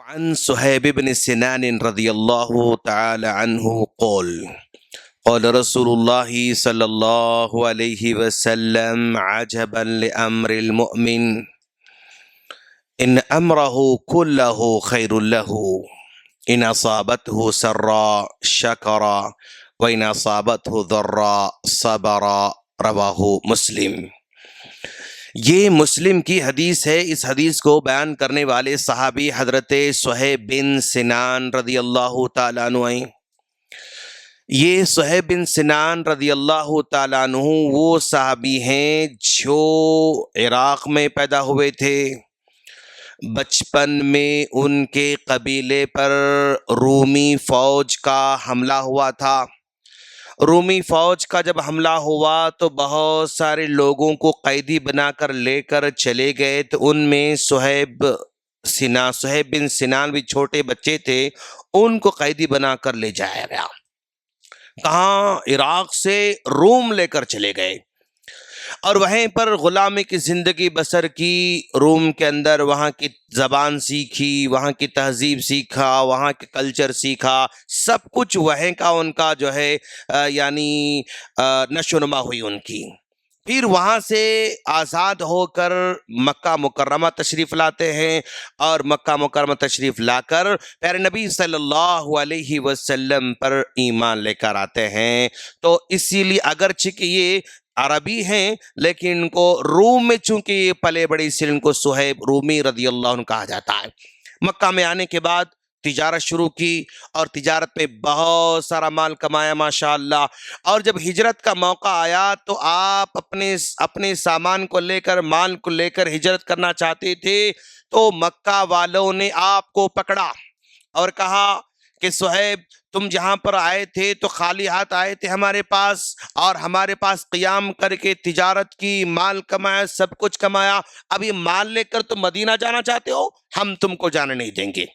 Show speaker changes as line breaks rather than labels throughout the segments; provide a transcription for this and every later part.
عن صهيب بن سنان رضي الله تعالى عنه قال رسول الله صلى الله عليه وسلم عجبا لأمر المؤمن إن أمره كله خير له إن أصابته سراء شكر وإن أصابته ضراء صبر رواہ مسلم۔ یہ مسلم کی حدیث ہے۔ اس حدیث کو بیان کرنے والے صحابی حضرت صہیب بن سنان رضی اللہ تعالیٰ عنہ ہیں۔ یہ صہیب بن سنان رضی اللہ تعالیٰ عنہ وہ صحابی ہیں جو عراق میں پیدا ہوئے تھے۔ بچپن میں ان کے قبیلے پر رومی فوج کا حملہ ہوا تھا۔ رومی فوج کا جب حملہ ہوا تو بہت سارے لوگوں کو قیدی بنا کر لے کر چلے گئے، تو ان میں صہیب بن سنان بھی چھوٹے بچے تھے، ان کو قیدی بنا کر لے جایا گیا۔ کہاں؟ عراق سے روم لے کر چلے گئے اور وہیں پر غلامی کی زندگی بسر کی۔ روم کے اندر وہاں کی زبان سیکھی، وہاں کی تہذیب سیکھا، وہاں کے کلچر سیکھا، سب کچھ وہیں کا ان کا جو ہے یعنی نشو نما ہوئی ان کی۔ پھر وہاں سے آزاد ہو کر مکہ مکرمہ تشریف لاتے ہیں اور مکہ مکرمہ تشریف لا کر پیارے نبی صلی اللہ علیہ وسلم پر ایمان لے کر آتے ہیں۔ تو اسی لیے اگرچہ کہ یہ عربی ہیں لیکن ان کو روم میں چونکہ یہ پلے بڑے، اس لیے ان کو صہیب رومی رضی اللہ عنہ کہا جاتا ہے۔ مکہ میں آنے کے بعد تجارت شروع کی اور تجارت میں بہت سارا مال کمایا ماشاءاللہ۔ اور جب ہجرت کا موقع آیا تو آپ اپنے سامان کو لے کر، مال کو لے کر ہجرت کرنا چاہتے تھے، تو مکہ والوں نے آپ کو پکڑا اور کہا کہ صہیب تم جہاں پر آئے تھے تو خالی ہاتھ آئے تھے ہمارے پاس، اور ہمارے پاس قیام کر کے تجارت کی، مال کمایا، سب کچھ کمایا، اب یہ مال لے کر تم مدینہ جانا چاہتے ہو، ہم تم کو جانے نہیں دیں گے۔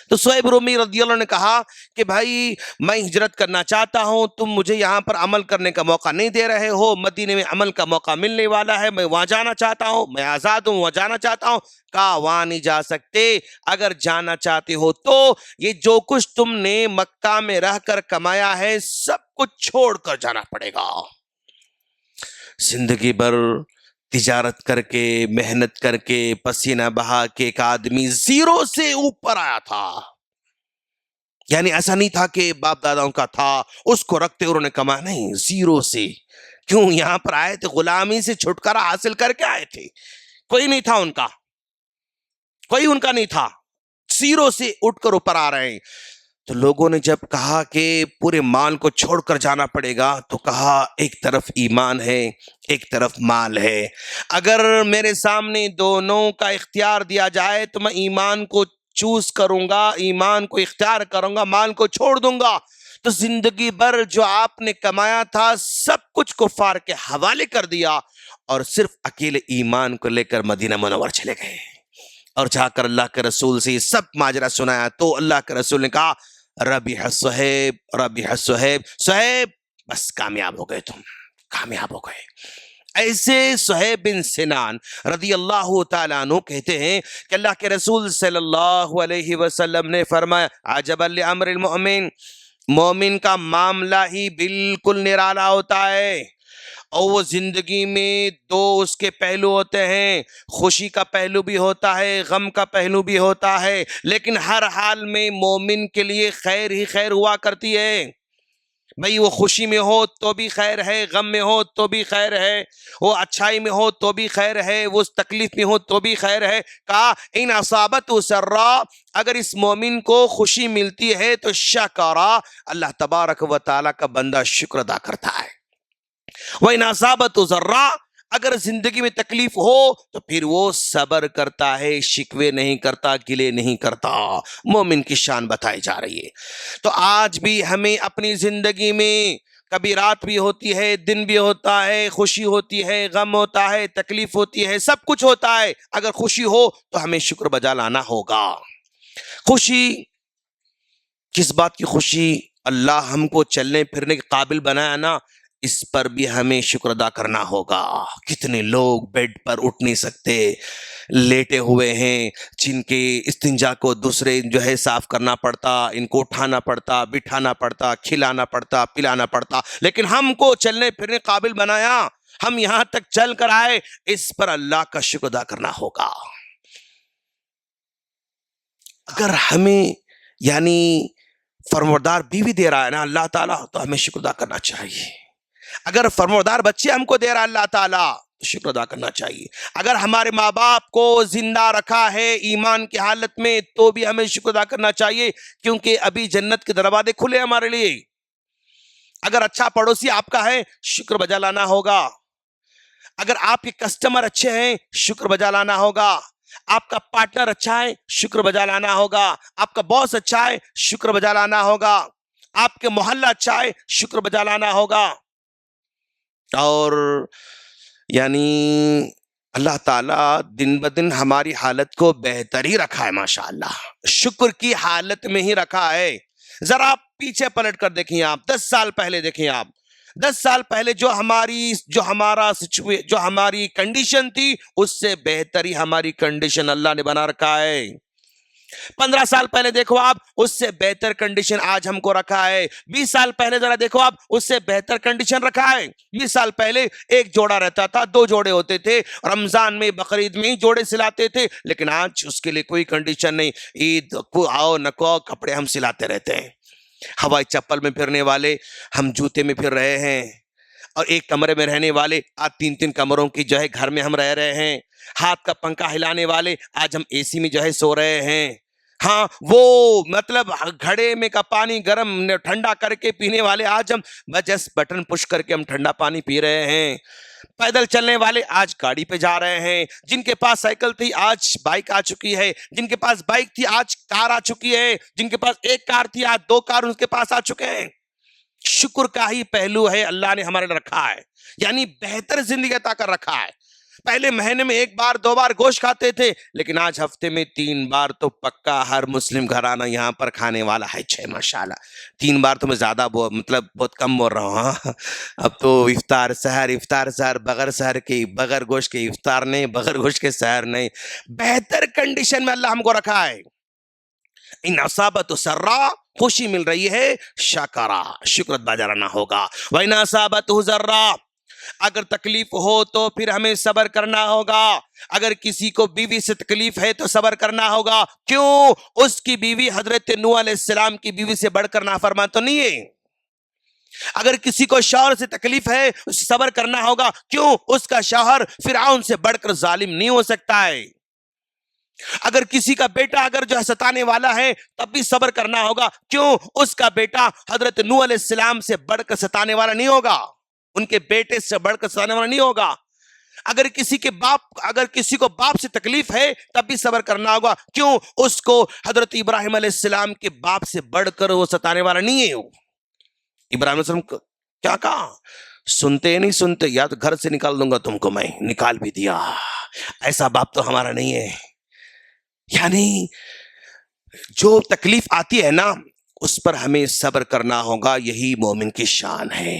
تو صہیب رومی رضی اللہ عنہ نے کہا کہ بھائی میں ہجرت کرنا چاہتا ہوں، تم مجھے یہاں پر عمل کرنے کا موقع نہیں دے رہے ہو، مدینے میں عمل کا موقع ملنے والا ہے، میں وہاں جانا چاہتا ہوں، میں آزاد ہوں، وہاں جانا چاہتا ہوں۔ کہا وہاں نہیں جا سکتے، اگر جانا چاہتے ہو تو یہ جو کچھ تم نے مکہ میں رہ کر کمایا ہے سب کچھ چھوڑ کر جانا پڑے گا۔ زندگی بھر تجارت کر کے، محنت کر کے، پسینہ بہا کے ایک آدمی زیرو سے اوپر آیا تھا۔ یعنی ایسا نہیں تھا کہ باپ داداؤں کا تھا اس کو رکھتے انہوں نے کمایا، نہیں، زیرو سے۔ کیوں؟ یہاں پر آئے تھے غلامی سے چھٹکارا حاصل کر کے آئے تھے، کوئی نہیں تھا ان کا، کوئی ان کا نہیں تھا، زیرو سے اٹھ کر اوپر آ رہے ہیں۔ تو لوگوں نے جب کہا کہ پورے مال کو چھوڑ کر جانا پڑے گا، تو کہا ایک طرف ایمان ہے، ایک طرف مال ہے، اگر میرے سامنے دونوں کا اختیار دیا جائے تو میں ایمان کو چوز کروں گا، ایمان کو اختیار کروں گا، مال کو چھوڑ دوں گا۔ تو زندگی بھر جو آپ نے کمایا تھا سب کچھ کفار کے حوالے کر دیا اور صرف اکیلے ایمان کو لے کر مدینہ منور چلے گئے، اور جا کر اللہ کے رسول سے یہ سب ماجرا سنایا۔ تو اللہ کے رسول نے کہا ربح صہیب، ربح صہیب، صہیب بس کامیاب ہو گئے، تم کامیاب ہو گئے۔ ایسے صہیب بن سنان رضی اللہ تعالیٰ عنہ کہتے ہیں کہ اللہ کے رسول صلی اللہ علیہ وسلم نے فرمایا عجبا لامر المؤمن، مومن کا معاملہ ہی بالکل نرالا ہوتا ہے، اور وہ زندگی میں دو اس کے پہلو ہوتے ہیں، خوشی کا پہلو بھی ہوتا ہے، غم کا پہلو بھی ہوتا ہے، لیکن ہر حال میں مومن کے لیے خیر ہی خیر ہوا کرتی ہے۔ بھئی وہ خوشی میں ہو تو بھی خیر ہے، غم میں ہو تو بھی خیر ہے، وہ اچھائی میں ہو تو بھی خیر ہے، وہ تکلیف میں ہو تو بھی خیر ہے۔ کہا ان اصابت سرا، اگر اس مومن کو خوشی ملتی ہے تو شکرا، اللہ تبارک و تعالیٰ کا بندہ شکر ادا کرتا ہے۔ وَإِنْ أَصَابَتْهُ ضَرَّاءٌ، اگر زندگی میں تکلیف ہو تو پھر وہ صبر کرتا ہے، شکوے نہیں کرتا، گلے نہیں کرتا۔ مومن کی شان بتائی جا رہی ہے۔ تو آج بھی ہمیں اپنی زندگی میں کبھی رات بھی ہوتی ہے، دن بھی ہوتا ہے، خوشی ہوتی ہے، غم ہوتا ہے، تکلیف ہوتی ہے، سب کچھ ہوتا ہے۔ اگر خوشی ہو تو ہمیں شکر بجا لانا ہوگا۔ خوشی کس بات کی خوشی؟ اللہ ہم کو چلنے پھرنے کے قابل بنایا نا، اس پر بھی ہمیں شکر ادا کرنا ہوگا۔ کتنے لوگ بیڈ پر اٹھ نہیں سکتے، لیٹے ہوئے ہیں، جن کے استنجا کو دوسرے جو ہے صاف کرنا پڑتا، ان کو اٹھانا پڑتا، بٹھانا پڑتا، کھلانا پڑتا، پلانا پڑتا، لیکن ہم کو چلنے پھرنے قابل بنایا، ہم یہاں تک چل کر آئے، اس پر اللہ کا شکر ادا کرنا ہوگا۔ اگر ہمیں یعنی فرمانبردار بیوی دے رہا ہے نا اللہ تعالیٰ، تو ہمیں شکر ادا کرنا چاہیے۔ اگر فرمانبردار بچے ہم کو دے رہا ہے اللہ تعالیٰ، تو شکر ادا کرنا چاہیے۔ اگر ہمارے ماں باپ کو زندہ رکھا ہے ایمان کی حالت میں، تو بھی ہمیں شکر ادا کرنا چاہیے، کیونکہ ابھی جنت کے دروازے کھلے ہمارے لیے۔ اگر اچھا پڑوسی آپ کا ہے، شکر بجا لانا ہوگا۔ اگر آپ کے کسٹمر اچھے ہیں، شکر بجا لانا ہوگا۔ آپ کا پارٹنر اچھا ہے، شکر بجا لانا ہوگا۔ آپ کا باس اچھا ہے، شکر بجا لانا ہوگا۔ آپ کے محلہ اچھا ہے، شکر بجا لانا ہوگا۔ اور یعنی اللہ تعالیٰ دن بدن ہماری حالت کو بہتر ہی رکھا ہے، ماشاءاللہ شکر کی حالت میں ہی رکھا ہے۔ ذرا آپ پیچھے پلٹ کر دیکھیں، آپ 10 سال پہلے دیکھیں، آپ 10 سال پہلے جو ہماری کنڈیشن تھی، اس سے بہتر ہی ہماری کنڈیشن اللہ نے بنا رکھا ہے۔ 15 سال پہلے دیکھو آپ، اس سے بہتر کنڈیشن آج ہم کو رکھا ہے۔ 20 سال پہلے ذرا دیکھو آپ، اس سے بہتر کنڈیشن رکھا ہے۔ 20 سال پہلے ایک جوڑا رہتا تھا، 2 جوڑے ہوتے تھے، رمضان میں بقرعید میں جوڑے سلاتے تھے، لیکن آج اس کے لیے کوئی کنڈیشن نہیں۔ عید کو آؤ نکو کپڑے ہم سلاتے رہتے ہیں۔ ہوائی چپل میں پھرنے والے ہم جوتے میں پھر رہے ہیں، اور ایک کمرے میں رہنے والے آج 3 کمروں کی جو ہے گھر میں ہم رہ رہے ہیں۔ ہاتھ کا پنکھا ہلانے والے آج ہم اے سی میں جو ہے سو رہے ہیں۔ ہاں وہ مطلب گھڑے میں کا پانی گرم ٹھنڈا کر کے پینے والے آج ہم بس بٹن پش کر کے ہم ٹھنڈا پانی پی رہے ہیں۔ پیدل چلنے والے آج گاڑی پہ جا رہے ہیں۔ جن کے پاس سائیکل تھی آج بائک آ چکی ہے، جن کے پاس بائک تھی آج کار آ چکی ہے، جن کے پاس ایک کار تھی آج 2 کار ان کے پاس آ چکے ہیں۔ شکر کا ہی پہلو ہے اللہ نے ہمارے رکھا ہے، یعنی بہتر زندگی عطا کر رکھا ہے۔ پہلے مہینے میں 1 بار 2 بار گوشت کھاتے تھے، لیکن آج ہفتے میں 3 بار تو پکا ہر مسلم گھرانہ یہاں پر کھانے والا ہے۔ ماشاءاللہ 3 بار تو میں زیادہ مطلب بہت کم بول رہا ہوں۔ ہاں اب تو افطار سحر بغیر سحر کے، بغیر گوشت کے افطار نہیں، بغیر گوشت کے سحر نہیں۔ بہتر کنڈیشن میں اللہ ہم کو رکھا ہے۔ ان اصابت سرا، خوشی مل رہی ہے، شکرا، شکر ادا کرنا ہوگا۔ وَإِنْ أَصَابَتْهُ ضَرًّا، اگر تکلیف ہو تو پھر ہمیں صبر کرنا ہوگا۔ اگر کسی کو بیوی سے تکلیف ہے تو صبر کرنا ہوگا۔ کیوں؟ اس کی بیوی حضرت نوح علیہ السلام کی بیوی سے بڑھ کر نافرمان تو نہیں ہے۔ اگر کسی کو شوہر سے تکلیف ہے صبر کرنا ہوگا۔ کیوں؟ اس کا شوہر فرعون سے بڑھ کر ظالم نہیں ہو سکتا ہے۔ اگر کسی کا بیٹا اگر جو ہے ستانے والا ہے تب بھی صبر کرنا ہوگا۔ کیوں؟ اس کا بیٹا حضرت نوح علیہ السلام سے بڑھ کر ستانے والا نہیں ہوگا، ان کے بیٹے سے بڑھ کر ستانے والا نہیں ہوگا۔ اگر کسی کو باپ سے تکلیف ہے تب بھی صبر کرنا ہوگا۔ کیوں؟ اس کو حضرت ابراہیم علیہ السلام کے باپ سے بڑھ کر وہ ستانے والا نہیں ہے۔ ابراہیم علیہ السلام کیا کہا؟ سنتے نہیں سنتے، یا تو گھر سے نکال دوں گا تم کو، میں نکال بھی دیا، ایسا باپ تو ہمارا نہیں ہے۔ یعنی جو تکلیف آتی ہے نا اس پر ہمیں صبر کرنا ہوگا، یہی مومن کی شان ہے۔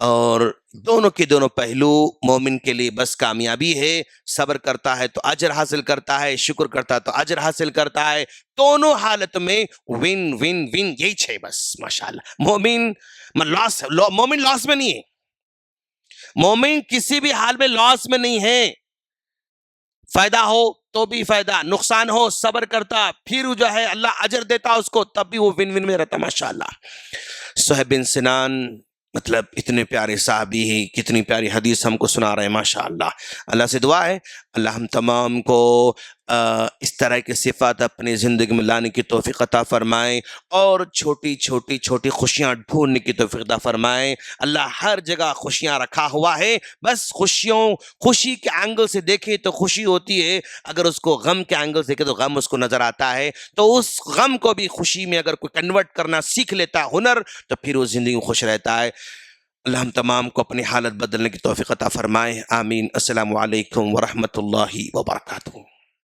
اور دونوں کے دونوں پہلو مومن کے لیے بس کامیابی ہے۔ صبر کرتا ہے تو اجر حاصل کرتا ہے، شکر کرتا ہے تو اجر حاصل کرتا ہے، دونوں حالت میں ون ون ون، یہی چھے بس ماشاءاللہ۔ مومن لاس میں نہیں ہے، مومن کسی بھی حال میں لاس میں نہیں ہے۔ فائدہ ہو تو بھی فائدہ، نقصان ہو صبر کرتا، پھر جو ہے اللہ اجر دیتا اس کو، تب بھی وہ ون ون میں رہتا ماشاءاللہ۔ صہیب بن سنان مطلب اتنے پیارے صحابی ہی، کتنی پیاری حدیث ہم کو سنا رہے ہیں ماشاءاللہ۔ اللہ سے دعا ہے اللہ ہم تمام کو اس طرح کی صفات اپنی زندگی میں لانے کی توفیق عطا فرمائے، اور چھوٹی چھوٹی خوشیاں ڈھونڈنے کی توفیق عطا فرمائے۔ اللہ ہر جگہ خوشیاں رکھا ہوا ہے، بس خوشی کے اینگل سے دیکھے تو خوشی ہوتی ہے، اگر اس کو غم کے اینگل سے دیکھے تو غم اس کو نظر آتا ہے۔ تو اس غم کو بھی خوشی میں اگر کوئی کنورٹ کرنا سیکھ لیتا ہے ہنر، تو پھر وہ زندگی میں خوش رہتا ہے۔ اللہ ہم تمام کو اپنی حالت بدلنے کی توفیق عطا فرمائے، آمین۔ السلام علیکم ورحمۃ اللہ وبرکاتہ۔